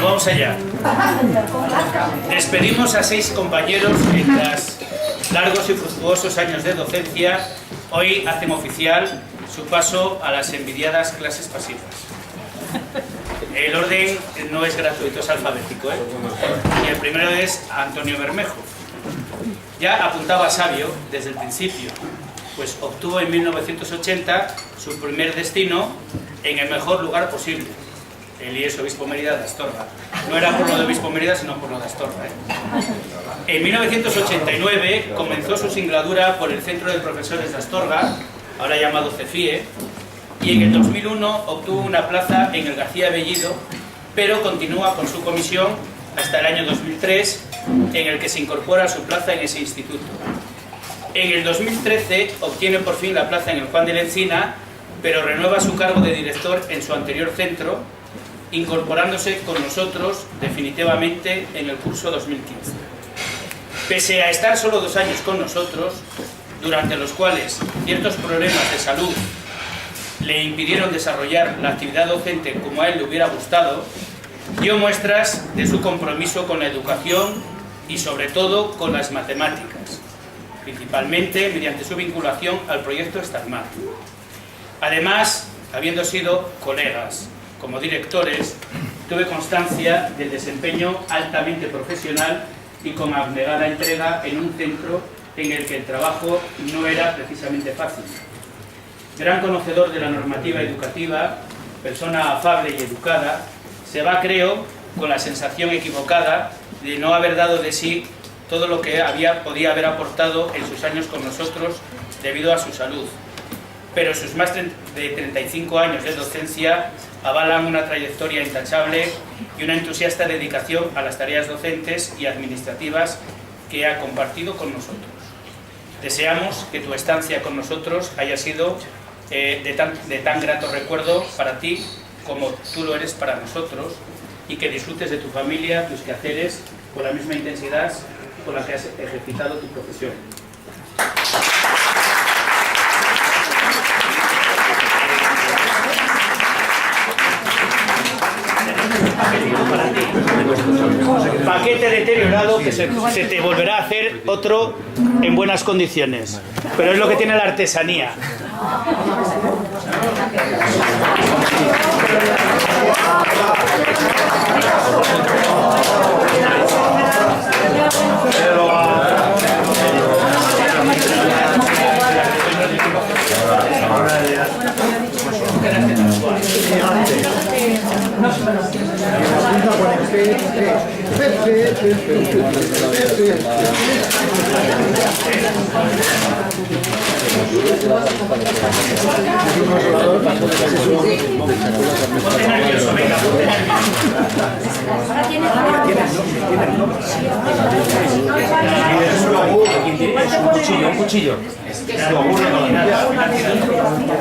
Vamos allá. Despedimos a 6 compañeros que tras largos y fructuosos años de docencia hoy hacen oficial su paso a las envidiadas clases pasivas. El orden no es gratuito, es alfabético, ¿eh? Y el primero es Antonio Bermejo. Ya apuntaba sabio desde el principio, pues obtuvo en 1980 su primer destino en el mejor lugar posible, el IES Obispo Mérida de Astorga. No era por lo de Obispo Mérida, sino por lo de Astorga, ¿eh? En 1989 comenzó su singladura por el Centro de Profesores de Astorga, ahora llamado CEFIE, y en el 2001 obtuvo una plaza en el García Bellido, pero continúa con su comisión hasta el año 2003, en el que se incorpora su plaza en ese instituto. En el 2013 obtiene por fin la plaza en el Juan de la Encina, pero renueva su cargo de director en su anterior centro, incorporándose con nosotros definitivamente en el curso 2015. Pese a estar solo 2 años con nosotros, durante los cuales ciertos problemas de salud le impidieron desarrollar la actividad docente como a él le hubiera gustado, dio muestras de su compromiso con la educación y sobre todo con las matemáticas, principalmente mediante su vinculación al proyecto StarMat. Además, habiendo sido colegas como directores, tuve constancia del desempeño altamente profesional y con abnegada entrega en un centro en el que el trabajo no era precisamente fácil. Gran conocedor de la normativa educativa, persona afable y educada, se va, creo, con la sensación equivocada de no haber dado de sí todo lo que podía haber aportado en sus años con nosotros debido a su salud. Pero sus más de 35 años de docencia avalan una trayectoria intachable y una entusiasta dedicación a las tareas docentes y administrativas que ha compartido con nosotros. Deseamos que tu estancia con nosotros haya sido de tan grato recuerdo para ti como tú lo eres para nosotros, y que disfrutes de tu familia, tus quehaceres, con la misma intensidad con la que has ejercitado tu profesión. Paquete deteriorado que se te volverá a hacer otro en buenas condiciones, pero es lo que tiene la artesanía. Un cuchillo.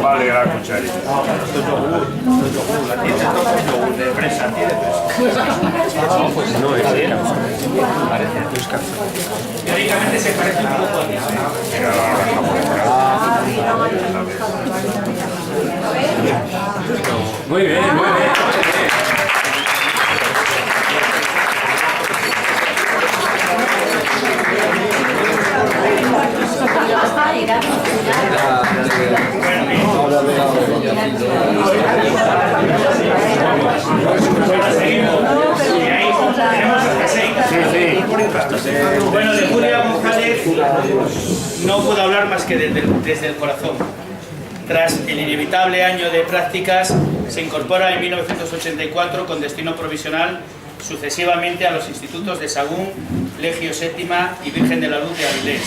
Vale, la cucharita. De fresa, tiene fresa. Pues no es bien. Parece. Teóricamente se parece un poco a eso. Muy bien, muy bien. Bueno, de Julia González no puedo hablar más que desde el corazón. Tras el inevitable año de prácticas, se incorpora en 1984 con destino provisional sucesivamente a los institutos de Sagún, Legio Séptima y Virgen de la Luz de Avilés.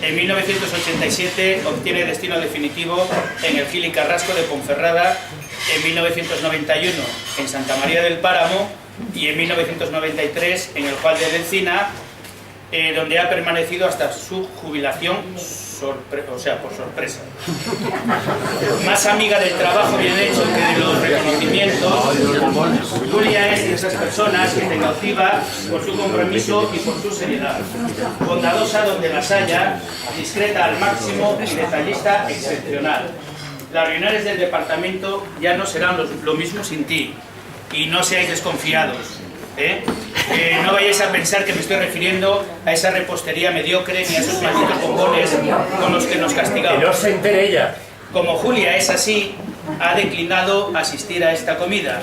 En 1987 obtiene destino definitivo en el Gil y Carrasco de Ponferrada, en 1991 en Santa María del Páramo y en 1993 en el Juan de Encina, donde ha permanecido hasta su jubilación, por sorpresa. Más amiga del trabajo bien hecho que de los reconocimientos, Julia es de esas personas que te cautiva por su compromiso y por su seriedad. Bondadosa donde las haya, discreta al máximo y detallista excepcional. Las reuniones del departamento ya no serán lo mismo sin ti, y no seáis desconfiados. No vayáis a pensar que me estoy refiriendo a esa repostería mediocre ni a esos malditos bombones con los que nos castigamos. Que no se entere ella. Como Julia es así, ha declinado asistir a esta comida.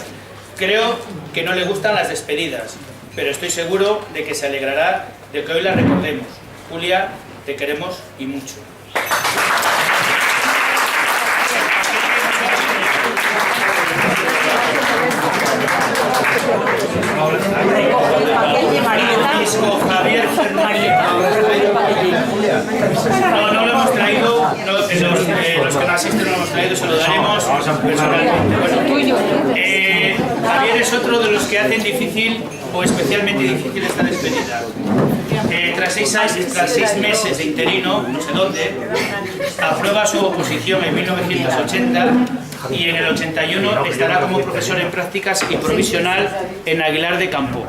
Creo que no le gustan las despedidas, pero estoy seguro de que se alegrará de que hoy la recordemos. Julia, te queremos y mucho. Francisco Javier Fernández. No lo hemos traído, los que no asisten no lo hemos traído, se lo daremos personalmente. Bueno, Javier es otro de los que hacen difícil o especialmente difícil esta despedida. Tras 6 meses de interino, no sé dónde, aprueba su oposición en 1980 y en el 81 estará como profesor en prácticas y provisional en Aguilar de Campo.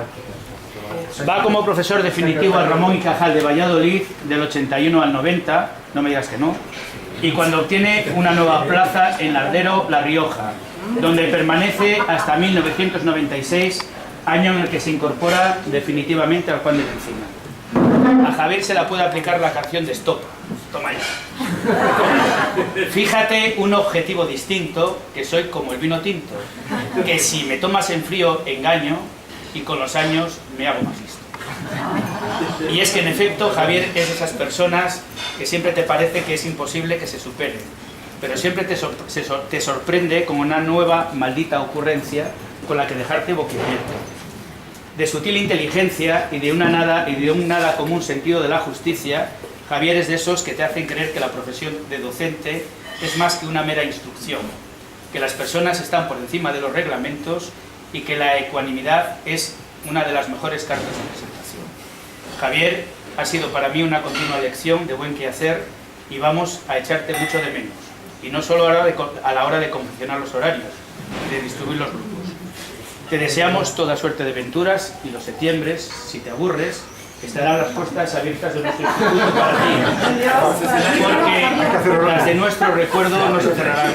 Va como profesor definitivo al Ramón y Cajal de Valladolid del 81 al 90, no me digas que no, y cuando obtiene una nueva plaza en Lardero, La Rioja, donde permanece hasta 1996, año en el que se incorpora definitivamente al Juan de Encina. A Javier se la puede aplicar la canción de Stop. Toma ya. Fíjate un objetivo distinto, que soy como el vino tinto, que si me tomas en frío engaño y con los años me hago más listo. Y es que en efecto Javier es de esas personas que siempre te parece que es imposible que se superen, pero siempre te sorprende con una nueva maldita ocurrencia con la que dejarte boquiabierto. De sutil inteligencia y de un nada común sentido de la justicia, Javier es de esos que te hacen creer que la profesión de docente es más que una mera instrucción, que las personas están por encima de los reglamentos y que la ecuanimidad es una de las mejores cartas de presentación. Javier ha sido para mí una continua lección de buen quehacer y vamos a echarte mucho de menos, y no solo a la hora de confeccionar los horarios y de distribuir los grupos. Te deseamos toda suerte de aventuras y los septiembres, si te aburres, estarán las puertas abiertas de nuestro instituto para ti, porque las de nuestro recuerdo no se cerrarán.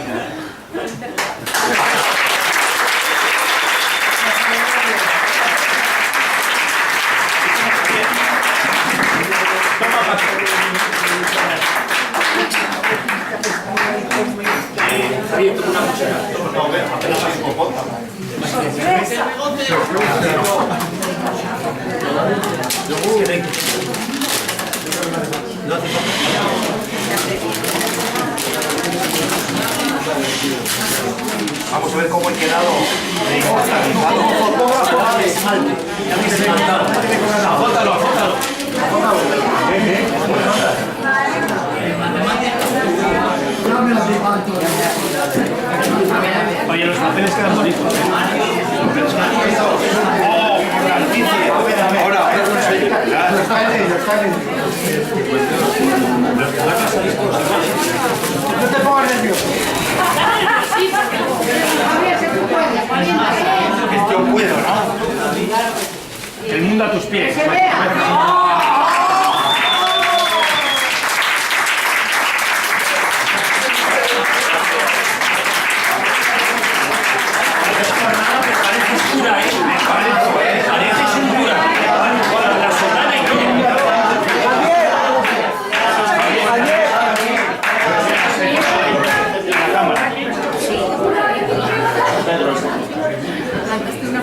Javier, toma una cuchara. Afótalo, afótalo. Oye, los papeles quedan bonitos. No te pongas nervioso. Yo puedo, ¿no? El mundo a tus pies.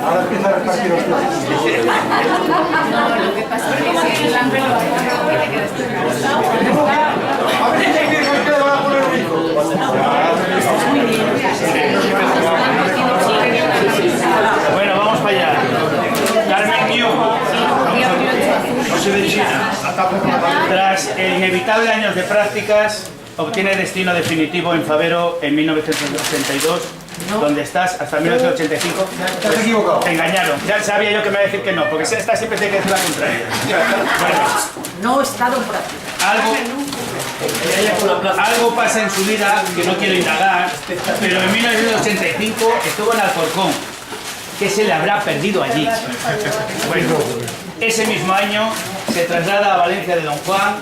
Ahora empieza a repartir los platos. Lo que pasa es que si el hambre lo puede quedar A ver si te van a poner un hijo. Bueno, vamos para allá. Carmen Miu. No se ve China. Tras inevitables años de prácticas, obtiene destino definitivo en Fabero en 1982, donde estás hasta 1985. Te has equivocado. Te engañaron. Ya sabía yo que me iba a decir que no, porque esta siempre tiene que decir la contraria. Bueno, No he estado en práctica. algo pasa en su vida que no quiero indagar, pero en 1985 estuvo en Alcorcón. ¿Qué se le habrá perdido allí? Bueno, ese mismo año se traslada a Valencia de Don Juan,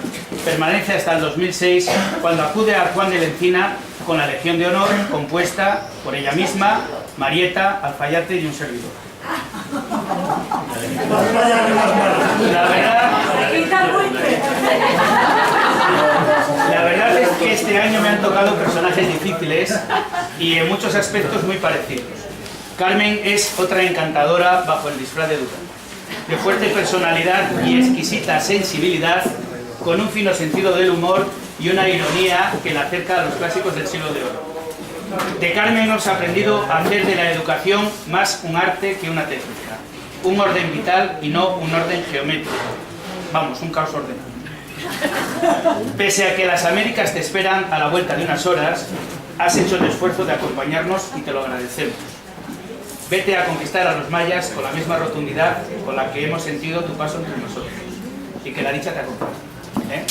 permanece hasta el 2006, cuando acude a Juan de la Encina con la Legión de Honor, compuesta por ella misma, Marieta, Alfayate y un servidor. La verdad es que este año me han tocado personajes difíciles y en muchos aspectos muy parecidos. Carmen es otra encantadora bajo el disfraz de Duca, de fuerte personalidad y exquisita sensibilidad, con un fino sentido del humor y una ironía que la acerca a los clásicos del siglo de oro. De Carmen hemos aprendido a hacer de la educación más un arte que una técnica, un orden vital y no un orden geométrico. Vamos, un caos ordenado. Pese a que las Américas te esperan a la vuelta de unas horas, has hecho el esfuerzo de acompañarnos y te lo agradecemos. Vete a conquistar a los mayas con la misma rotundidad con la que hemos sentido tu paso entre nosotros. Y que la dicha te acompañe.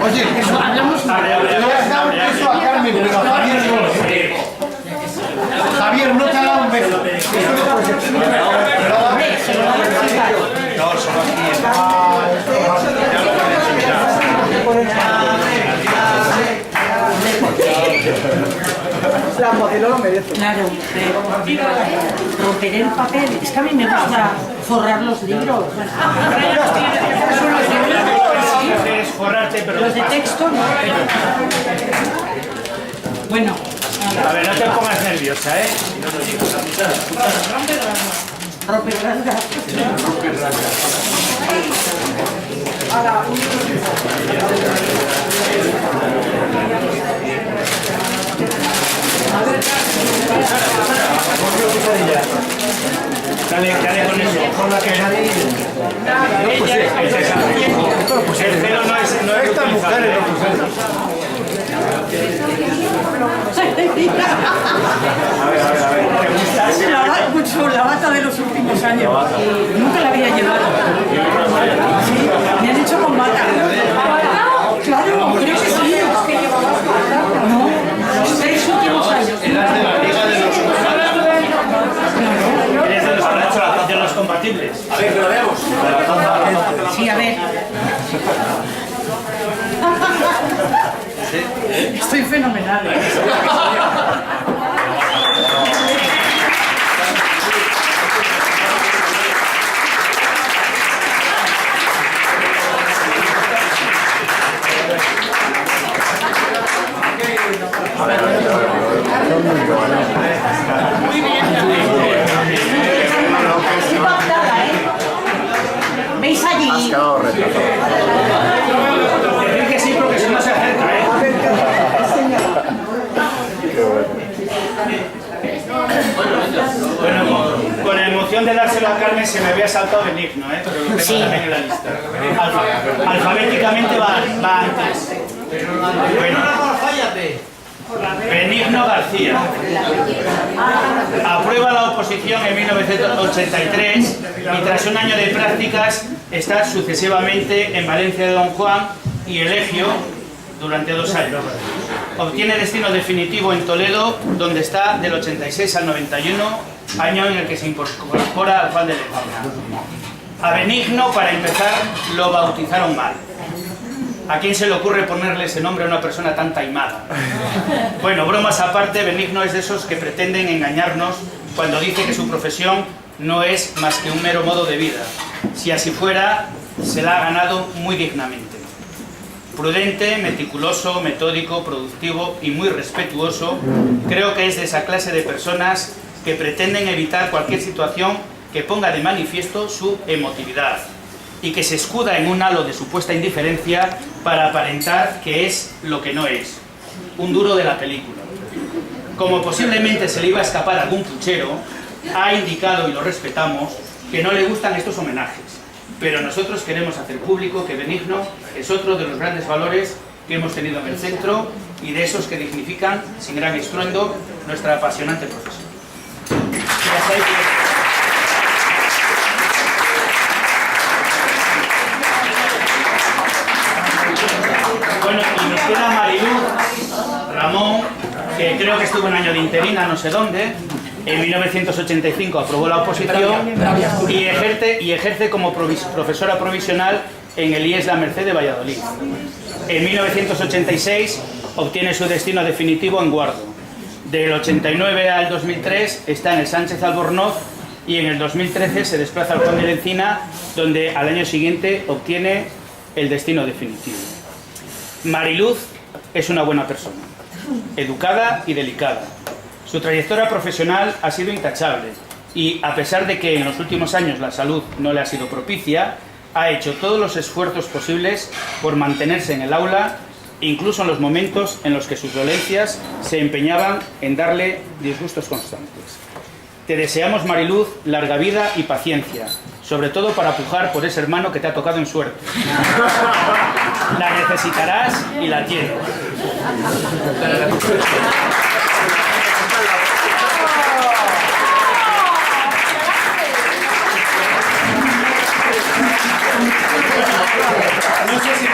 Oye, Hablamos. le has dado un beso a Carmen, pero a Javier no. Javier no te ha dado un beso. Eso no puede ser. No, solo aquí. La modelo lo merece. Claro, romper el papel. Es que a mí me gusta forrar los libros. Es forrarte, pero Los de texto no. Bueno, a ver, no te pongas nerviosa, ¿eh? romper rasga. Dale con eso. Con la que nadie. El pelo no es Estas mujeres lo pusieron. La bata de los últimos años. Nunca la había llevado. Sí, me han hecho con bata. Claro, creo que sí. No, los 6 últimos años. Eres de los compatibles. A ver, que lo veamos. Sí, a ver. Estoy fenomenal. ¿Veis venís allí. Decir que sí, porque si no se acerca, ¿eh? Bueno, con la emoción de dárselo a Carmen se me había saltado Benigno, ¿eh? Pero lo tengo también en la lista. Alfabéticamente va antes. Bueno. Benigno García. Aprueba la oposición en 1983 y tras un año de prácticas está sucesivamente en Valencia de Don Juan y Elegio durante 2 años. Obtiene destino definitivo en Toledo, donde está del 86 al 91, año en el que se incorpora al Juan de León. A Benigno, para empezar, lo bautizaron mal. ¿A quién se le ocurre ponerle ese nombre a una persona tan taimada? Bueno, bromas aparte, Benigno es de esos que pretenden engañarnos cuando dice que su profesión no es más que un mero modo de vida. Si así fuera, se la ha ganado muy dignamente. Prudente, meticuloso, metódico, productivo y muy respetuoso, creo que es de esa clase de personas que pretenden evitar cualquier situación que ponga de manifiesto su emotividad y que se escuda en un halo de supuesta indiferencia para aparentar que es lo que no es, un duro de la película. Como posiblemente se le iba a escapar a algún puchero, ha indicado, y lo respetamos, que no le gustan estos homenajes, pero nosotros queremos hacer público que Benigno es otro de los grandes valores que hemos tenido en el centro y de esos que dignifican, sin gran estruendo, nuestra apasionante profesión. Bueno, y nos queda Mariluz Ramón, que creo que estuvo un año de interina, no sé dónde. En 1985 aprobó la oposición y ejerce como profesora provisional en el IES La Merced de Valladolid. En 1986 obtiene su destino definitivo en Guardo. Del 89 al 2003 está en el Sánchez Albornoz y en el 2013 se desplaza al Juan de la Encina, donde al año siguiente obtiene el destino definitivo. Mariluz es una buena persona, educada y delicada. Su trayectoria profesional ha sido intachable y, a pesar de que en los últimos años la salud no le ha sido propicia, ha hecho todos los esfuerzos posibles por mantenerse en el aula, incluso en los momentos en los que sus dolencias se empeñaban en darle disgustos constantes. Te deseamos, Mariluz, larga vida y paciencia, sobre todo para pujar por ese hermano que te ha tocado en suerte. La necesitarás y la tienes. No sé si...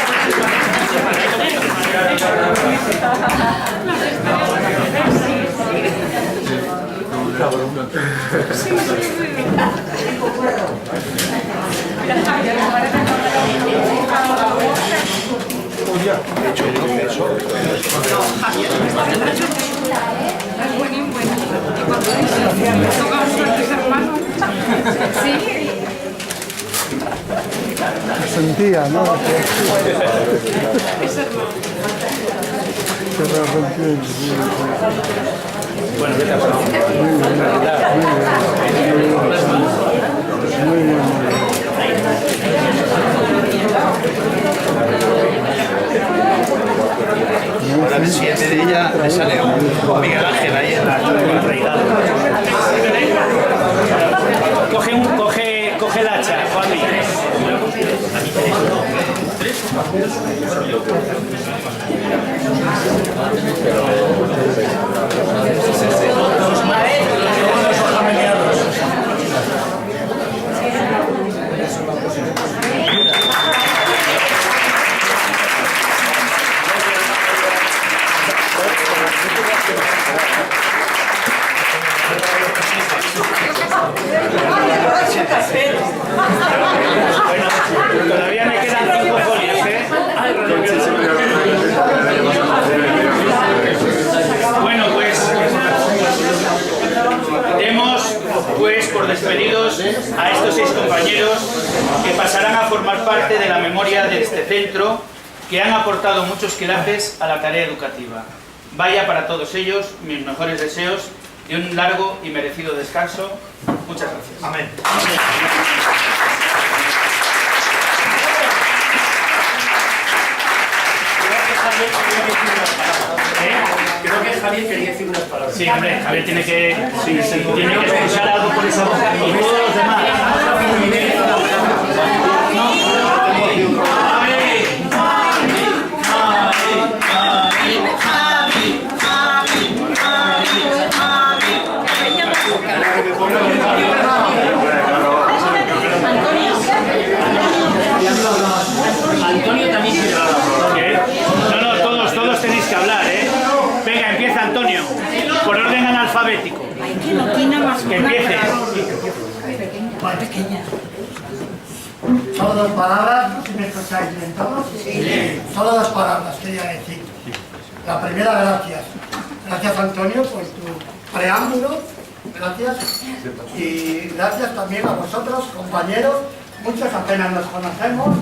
Sentía, ¿no? Bueno, ¿qué te ha pasado? Muy bien. Ahora el siguiente de ella le sale un Miguel Ángel ahí en la realidad. Coge el hacha, Juan Miguel. Bueno, todavía me quedan 5 folios, ¿eh? Bueno, pues demos pues por despedidos a estos 6 compañeros que pasarán a formar parte de la memoria de este centro, que han aportado muchos quilates a la tarea educativa. Vaya para todos ellos mis mejores deseos de un largo y merecido descanso. Muchas gracias. Amén. Javier quería decir unas palabras. Sí, hombre, Javier tiene que expresar algo por esa boca. Y todos los demás. Antonio también quiere hablar. No, todos tenéis que hablar, ¿eh? Venga, empieza Antonio, por orden analfabético. Que empiece. Solo dos palabras, no sé si me escucháis bien todos. Sí. Solo dos palabras quería decir. La primera, gracias. Gracias, Antonio, por tu preámbulo. Gracias. Y gracias también a vosotros, compañeros. Muchos apenas nos conocemos.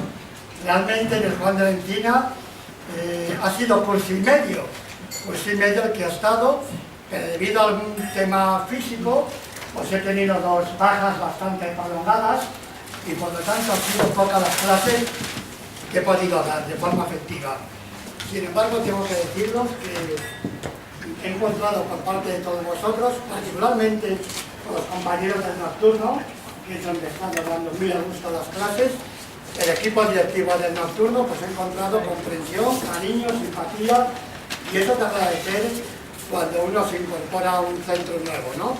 Realmente en el Juan de la Encina ha sido curso y medio el que ha estado, pero debido a algún tema físico, pues he tenido dos bajas bastante prolongadas y por lo tanto han sido pocas las clases que he podido dar de forma efectiva. Sin embargo, tengo que deciros que he encontrado por parte de todos vosotros, particularmente con los compañeros del nocturno, que es donde están dando muy a gusto las clases, el equipo directivo del nocturno, pues he encontrado comprensión, cariño, simpatía, y eso te agradecer cuando uno se incorpora a un centro nuevo, ¿no?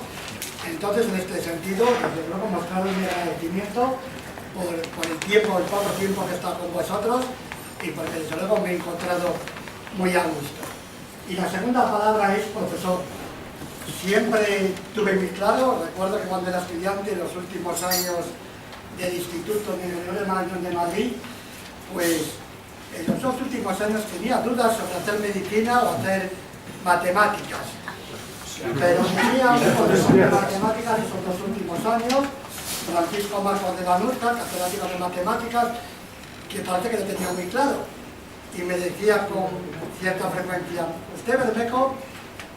Entonces, en este sentido, desde luego mostrar mi agradecimiento por el poco tiempo que he estado con vosotros y porque desde luego me he encontrado muy a gusto. Y la segunda palabra es profesor. Siempre tuve muy claro, recuerdo que cuando era estudiante en los últimos años del Instituto de Management de Madrid, pues en los dos últimos años tenía dudas sobre hacer medicina o hacer matemáticas. Pero tenía un profesor de matemáticas en esos dos últimos años, Francisco Marcos de Banurca, catedrático de matemáticas, que parece que lo tenía muy claro. Y me decía con cierta frecuencia, usted, Bermejo,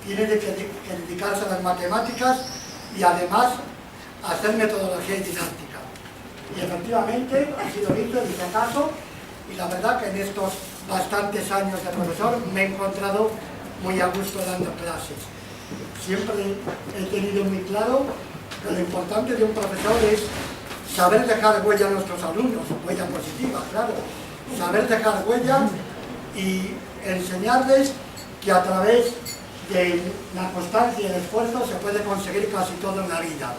tiene que dedicarse a las matemáticas y además a hacer metodología y didáctica. Y efectivamente ha sido visto, en este caso, y la verdad que en estos bastantes años de profesor me he encontrado muy a gusto dando clases. Siempre he tenido muy claro que lo importante de un profesor es saber dejar huella a nuestros alumnos, huella positiva, claro, saber dejar huella y enseñarles que a través de la constancia y el esfuerzo se puede conseguir casi todo en la vida.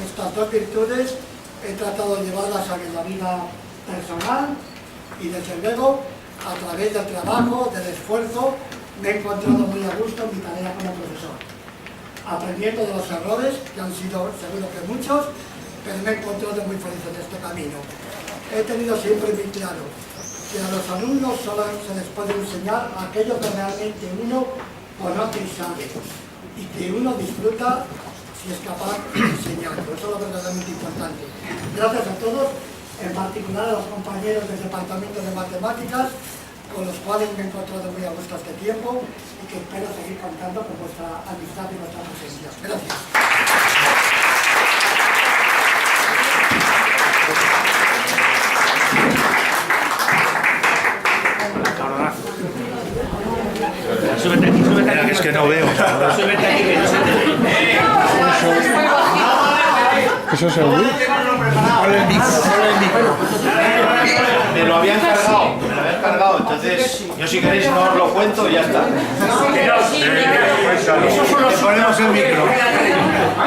Estas dos virtudes he tratado de llevarlas a la vida personal y desde luego a través del trabajo, del esfuerzo, me he encontrado muy a gusto en mi tarea como profesor. Aprendiendo de los errores, que han sido seguro que muchos, pero me he encontrado muy feliz en este camino. He tenido siempre muy claro que a los alumnos solo se les puede enseñar aquello que realmente uno conoce y sabe, y que uno disfruta si es capaz de enseñarlo. Eso es lo verdaderamente importante. Gracias a todos, en particular a los compañeros del Departamento de Matemáticas, con los cuales me he encontrado muy a gusto este tiempo y que espero seguir contando con vuestra amistad y vuestra presencia. Gracias. Súbete aquí, súbete aquí. Es que no veo. Súbete aquí, que no se te ve. Eso es el micro. Me lo habían cargado, entonces yo si queréis no os lo cuento y ya está. Le ponemos el micro.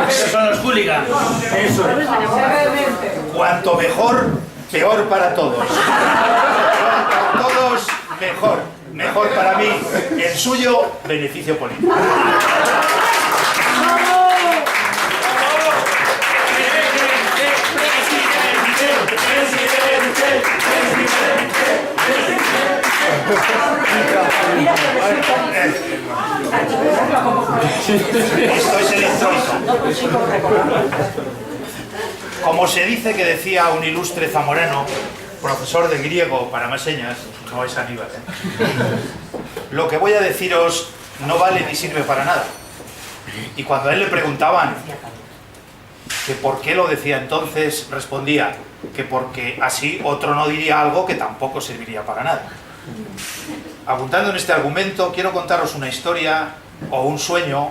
Esos son los hooligans. Eso es. Cuanto mejor, peor para todos. Cuanto todos, mejor. Mejor para mí, el suyo, beneficio político. Esto es electrónico. Como se dice que decía un ilustre zamorano, profesor de griego para más señas, no es Aníbal, lo que voy a deciros no vale ni sirve para nada. Y cuando a él le preguntaban que por qué lo decía entonces, respondía que porque así otro no diría algo que tampoco serviría para nada. Abundando en este argumento, quiero contaros una historia o un sueño,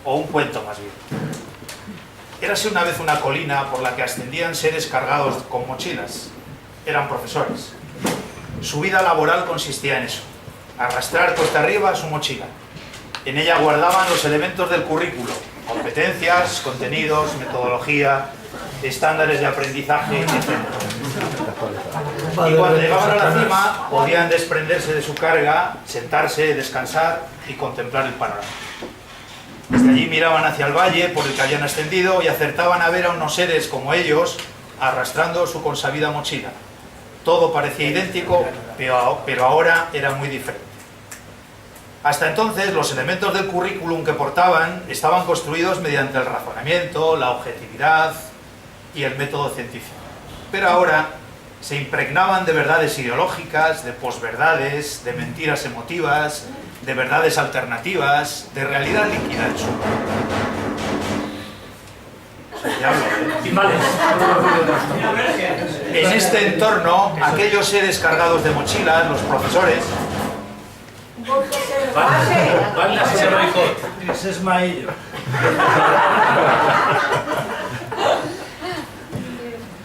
o un cuento más bien. Érase una vez una colina por la que ascendían seres cargados con mochilas. Eran profesores. Su vida laboral consistía en eso, arrastrar cuesta arriba su mochila. En ella guardaban los elementos del currículo, competencias, contenidos, metodología, estándares de aprendizaje, etc. Y cuando llegaban a la cima, podían desprenderse de su carga, sentarse, descansar y contemplar el panorama. Desde allí miraban hacia el valle por el que habían ascendido y acertaban a ver a unos seres como ellos arrastrando su consabida mochila. Todo parecía idéntico, pero ahora era muy diferente. Hasta entonces, los elementos del currículum que portaban estaban construidos mediante el razonamiento, la objetividad y el método científico. Pero ahora se impregnaban de verdades ideológicas, de posverdades, de mentiras emotivas, de verdades alternativas, de realidad líquida en su En este entorno, aquellos seres cargados de mochilas, los profesores, Ese es Maello.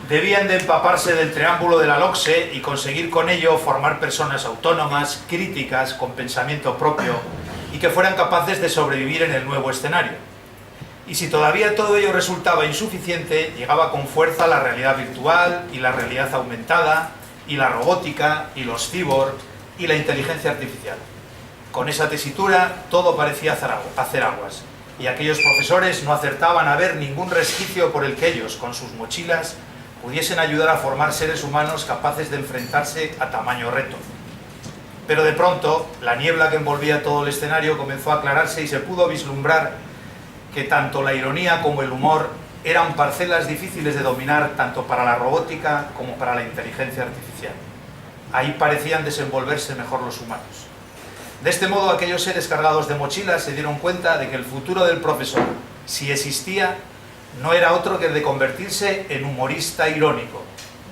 debían de empaparse del triángulo de la LOCSE y conseguir con ello formar personas autónomas, críticas, con pensamiento propio y que fueran capaces de sobrevivir en el nuevo escenario. Y si todavía todo ello resultaba insuficiente, llegaba con fuerza la realidad virtual y la realidad aumentada y la robótica y los cyborg y la inteligencia artificial. Con esa tesitura todo parecía hacer aguas y aquellos profesores no acertaban a ver ningún resquicio por el que ellos, con sus mochilas, pudiesen ayudar a formar seres humanos capaces de enfrentarse a tamaño reto. Pero de pronto, la niebla que envolvía todo el escenario comenzó a aclararse y se pudo vislumbrar que tanto la ironía como el humor eran parcelas difíciles de dominar tanto para la robótica como para la inteligencia artificial. Ahí parecían desenvolverse mejor los humanos. De este modo, aquellos seres cargados de mochilas se dieron cuenta de que el futuro del profesor, si existía, no era otro que el de convertirse en humorista irónico,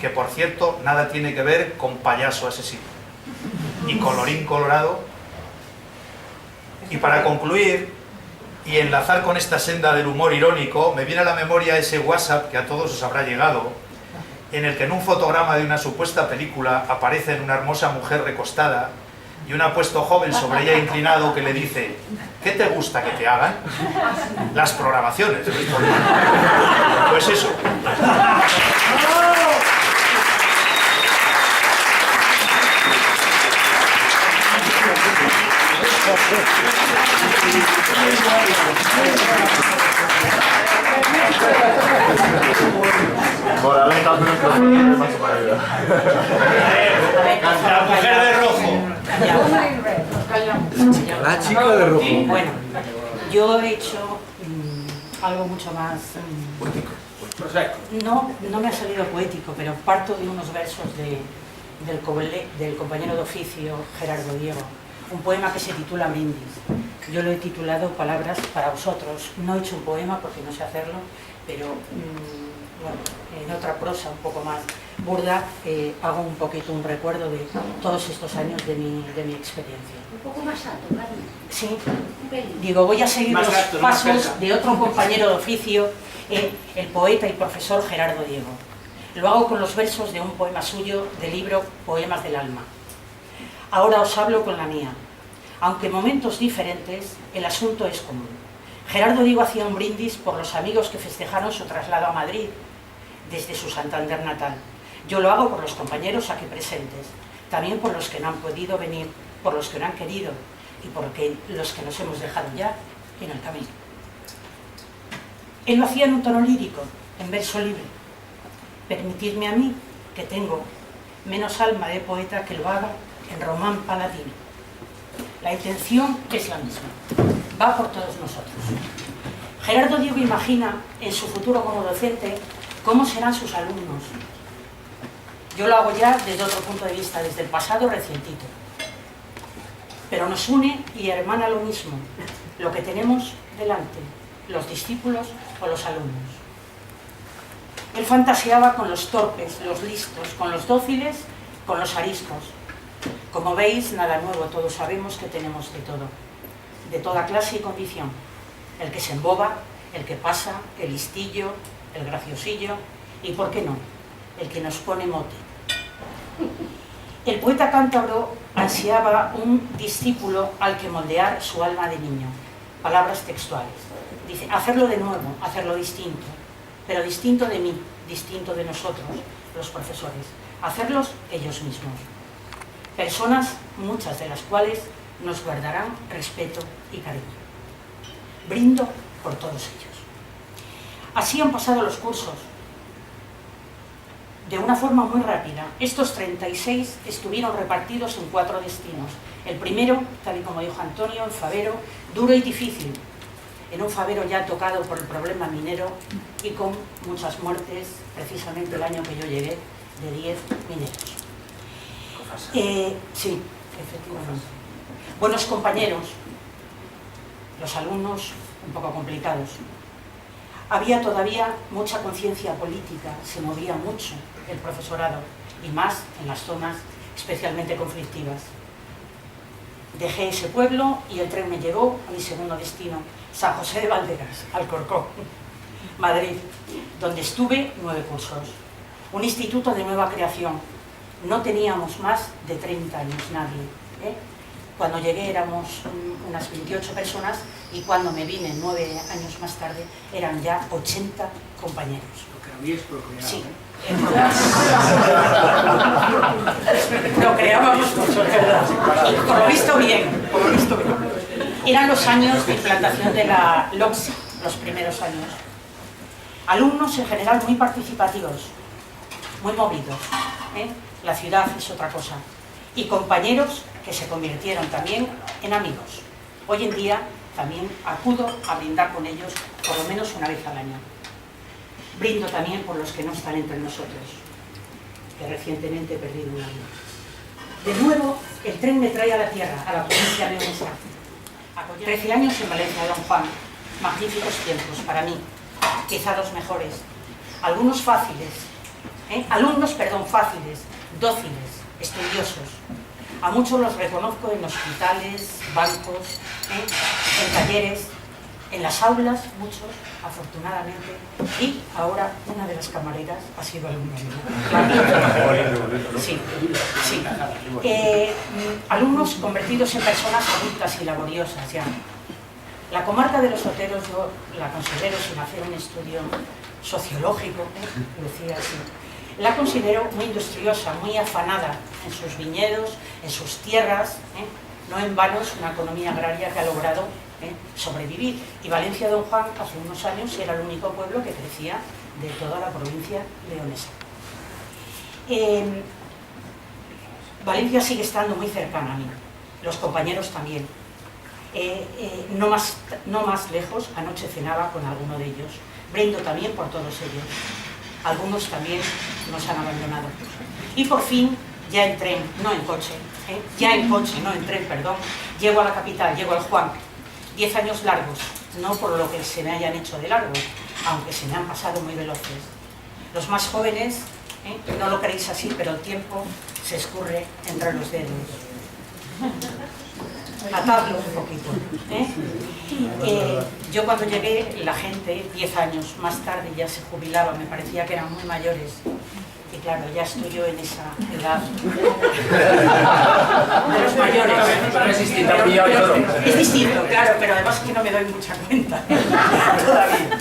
que por cierto nada tiene que ver con payaso asesino. Y colorín colorado. Y para concluir y enlazar con esta senda del humor irónico, me viene a la memoria ese WhatsApp que a todos os habrá llegado, en el que en un fotograma de una supuesta película aparece una hermosa mujer recostada y un apuesto joven sobre ella inclinado que le dice: ¿qué te gusta que te hagan? Las programaciones. Pues eso. La mujer de rojo. La chica de rojo. Bueno, yo he hecho algo mucho más... No me ha salido poético, pero parto de unos versos del compañero de oficio Gerardo Diego, un poema que se titula Brindis. Yo lo he titulado Palabras para vosotros. No he hecho un poema porque no sé hacerlo, pero bueno, en otra prosa un poco más burda hago un poquito un recuerdo de todos estos años de mi experiencia. Un poco más alto, Carmen. Sí, Un pelín. digo, voy a seguir Más los alto, más pasos cerca. de otro compañero de oficio, el poeta y profesor Gerardo Diego. Lo hago con los versos de un poema suyo del libro Poemas del Alma. Ahora os hablo con la mía. Aunque en momentos diferentes, el asunto es común. Gerardo Diego hacía un brindis por los amigos que festejaron su traslado a Madrid desde su Santander natal. Yo lo hago por los compañeros aquí presentes, también por los que no han podido venir, por los que no han querido y por los que nos hemos dejado ya en el camino. Él lo hacía en un tono lírico, en verso libre. Permitidme a mí, que tengo menos alma de poeta, que lo haga en román paladino. La intención es la misma, va por todos nosotros. Gerardo Diego imagina en su futuro como docente cómo serán sus alumnos. Yo lo hago ya desde otro punto de vista, desde el pasado recientito. Pero nos une y hermana lo mismo, lo que tenemos delante, los discípulos o los alumnos. Él fantaseaba con los torpes, los listos, con los dóciles, con los ariscos. Como veis, nada nuevo, todos sabemos que tenemos de todo. de toda clase y condición, el que se emboba, el que pasa, el listillo, el graciosillo y, ¿por qué no?, el que nos pone mote. El poeta cántabro ansiaba un discípulo al que moldear su alma de niño. Palabras textuales. Dice, hacerlo de nuevo, hacerlo distinto, pero distinto de mí, distinto de nosotros, los profesores. Hacerlos ellos mismos. Personas, muchas de las cuales nos guardarán respeto y cariño. Brindo por todos ellos. Así han pasado los cursos, de una forma muy rápida. Estos 36 estuvieron repartidos en 4 destinos. El primero, tal y como dijo Antonio, el Favero, duro y difícil, en un Favero ya tocado por el problema minero y con muchas muertes, precisamente el año que yo llegué, de 10 mineros. Sí, efectivamente. Buenos compañeros, los alumnos un poco complicados. Había todavía mucha conciencia política, se movía mucho el profesorado, y más en las zonas especialmente conflictivas. Dejé ese pueblo y el tren me llevó a mi segundo destino, San José de Valderas, Alcorcón, Madrid, donde estuve 9 cursos. Un instituto de nueva creación. No teníamos más de 30 años nadie. Cuando llegué éramos unas 28 personas y cuando me vine 9 años más tarde eran ya 80 compañeros. Lo que habíais procreado. Sí. Procreábamos mucho, es verdad. Y por lo visto bien, por lo visto bien. Eran los años de implantación de la LOCSI, los primeros años. Alumnos en general muy participativos, muy movidos. La ciudad es otra cosa. Y compañeros que se convirtieron también en amigos. Hoy en día también acudo a brindar con ellos por lo menos una vez al año. Brindo también por los que no están entre nosotros, que recientemente he perdido un año. De nuevo, el tren me trae a la tierra, a la provincia leonesa. 13 años en Valencia de Don Juan, magníficos tiempos para mí, quizá los mejores. Algunos fáciles, alumnos, fáciles, dóciles, estudiosos. A muchos los reconozco en hospitales, bancos, en talleres, en las aulas, muchos, afortunadamente, y ahora una de las camareras ha sido alumna mía. Sí, sí. Alumnos convertidos en personas adultas y laboriosas ya. La comarca de los Oteros yo la considero, sin hacer un estudio sociológico, decía así, la considero muy industriosa, muy afanada en sus viñedos, en sus tierras, no en vano es una economía agraria que ha logrado sobrevivir. Y Valencia de Don Juan hace unos años era el único pueblo que crecía de toda la provincia leonesa. Valencia sigue estando muy cercana a mí, los compañeros también. No más lejos, anoche cenaba con alguno de ellos. Brindo también por todos ellos. Algunos también nos han abandonado. Y por fin, ya en tren, no en coche, no en tren, perdón, llego a la capital, llego al Juan. 10 años largos, no por lo que se me hayan hecho de largo, aunque se me han pasado muy veloces. Los más jóvenes, no lo queréis así, pero el tiempo se escurre entre los dedos. Atadlo un poquito. Yo cuando llegué, la gente, 10 años más tarde, ya se jubilaba, me parecía que eran muy mayores. Y claro, ya estoy yo en esa edad de los mayores. Es distinto, claro, pero además que no me doy mucha cuenta todavía.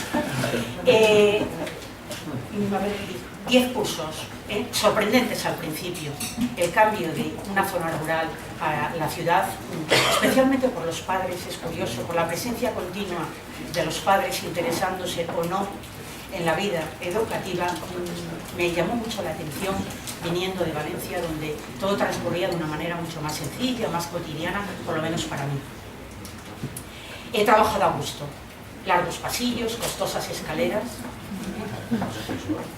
10 cursos, sorprendentes al principio. El cambio de una zona rural a la ciudad, especialmente por los padres, es curioso, por la presencia continua de los padres interesándose o no en la vida educativa, me llamó mucho la atención viniendo de Valencia, donde todo transcurría de una manera mucho más sencilla, más cotidiana, por lo menos para mí. He trabajado a gusto, largos pasillos, costosas escaleras.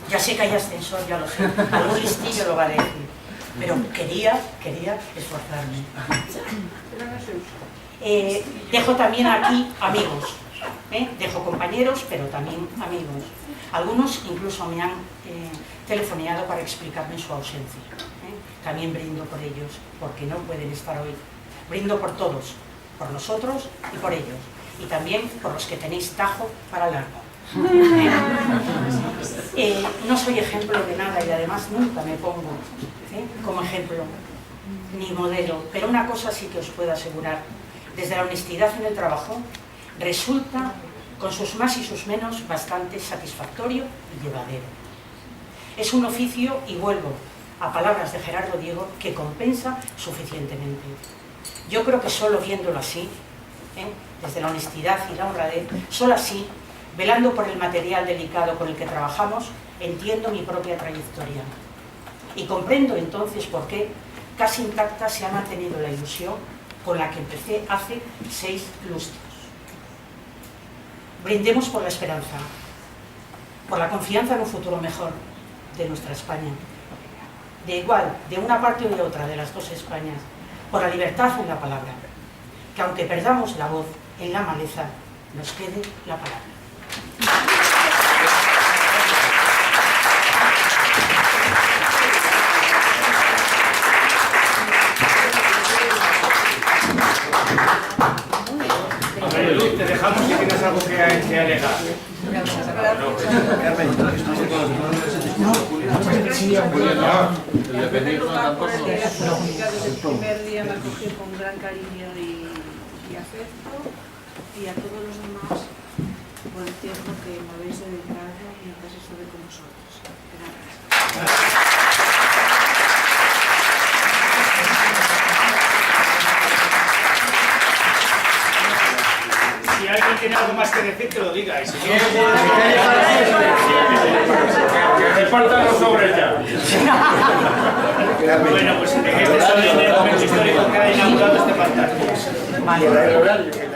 Ya sé que hay ascensor, ya lo sé, algún listillo lo va a decir, pero quería esforzarme. Dejo también aquí amigos, dejo compañeros, pero también amigos. Algunos incluso me han telefoneado para explicarme su ausencia. También brindo por ellos, porque no pueden estar hoy. Brindo por todos, por nosotros y por ellos, y también por los que tenéis tajo para largo. No soy ejemplo de nada y además nunca me pongo como ejemplo ni modelo, pero una cosa sí que os puedo asegurar: desde la honestidad en el trabajo resulta, con sus más y sus menos, bastante satisfactorio y llevadero. Es un oficio, y vuelvo a palabras de Gerardo Diego, que compensa suficientemente. Yo creo que solo viéndolo así, desde la honestidad y la honradez, solo así, velando por el material delicado con el que trabajamos, entiendo mi propia trayectoria. Y comprendo entonces por qué casi intacta se ha mantenido la ilusión con la que empecé hace 6 lustros. Brindemos por la esperanza, por la confianza en un futuro mejor de nuestra España. De igual, de una parte o de otra de las dos Españas, por la libertad en la palabra. Que aunque perdamos la voz en la maleza, nos quede la palabra. Luz, te dejamos si tienes algo que alegar. Desde el primer día me acogió con gran cariño y afecto, y a todos los demás por el tiempo que me habéis dedicado mientras estuve con vosotros. Gracias. Si alguien tiene algo más que decir, que lo diga. Y si no, que repartan los sobres ya. bueno, pues en este solemne momento histórico queda inaugurado este pantano. Vale.